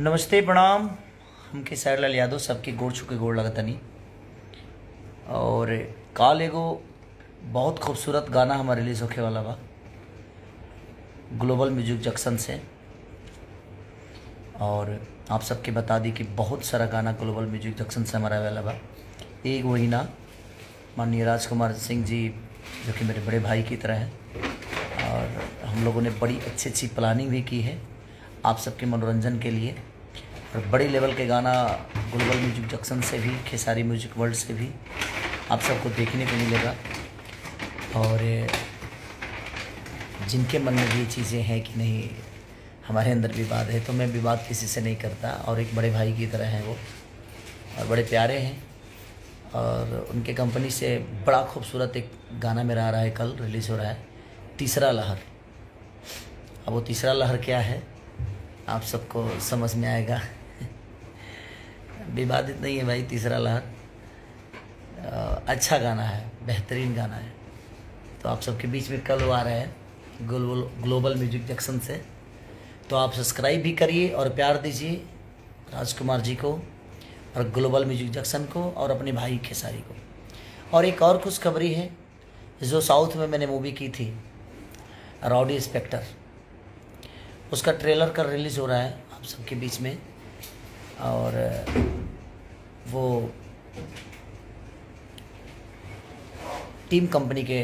नमस्ते प्रणाम। हमके साइरलाल यादव सबके गोड़ छुके गोड़ लगतनी। और काल एगो बहुत खूबसूरत गाना हमारे रिलीज़ होखे वाला बा ग्लोबल म्यूजिक जंक्शन से। और आप सबके बता दी कि बहुत सारा गाना ग्लोबल म्यूजिक जंक्शन से हमारा वाला बा। एक वही ना माननीय राजकुमार सिंह जी जो कि मेरे बड़े भाई की तरह हैं, और हम लोगों ने बड़ी अच्छी अच्छी प्लानिंग भी की है आप सबके मनोरंजन के लिए। और बड़े लेवल के गाना ग्लोबल म्यूजिक जंक्शन से भी, खेसारी म्यूजिक वर्ल्ड से भी आप सबको देखने को मिलेगा। और जिनके मन में भी ये चीज़ें हैं कि नहीं हमारे अंदर विवाद है, तो मैं विवाद किसी से नहीं करता, और एक बड़े भाई की तरह हैं वो, और बड़े प्यारे हैं। और उनके कंपनी से बड़ा खूबसूरत एक गाना मेरा आ रहा है, कल रिलीज़ हो रहा है, तीसरा लहर। अब वो तीसरा लहर क्या है आप सबको समझ में आएगा। विवादित नहीं है भाई, तीसरा लहर अच्छा गाना है, बेहतरीन गाना है। तो आप सबके बीच में कल वो आ रहा है ग्लोबल म्यूजिक जंक्शन से। तो आप सब्सक्राइब भी करिए और प्यार दीजिए राजकुमार जी को और ग्लोबल म्यूजिक जंक्शन को और अपने भाई खेसारी को। और एक और खुशखबरी है, जो साउथ में मैंने मूवी की थी राउडी इंस्पेक्टर, उसका ट्रेलर कल रिलीज़ हो रहा है आप सबके बीच में। और वो टीम कंपनी के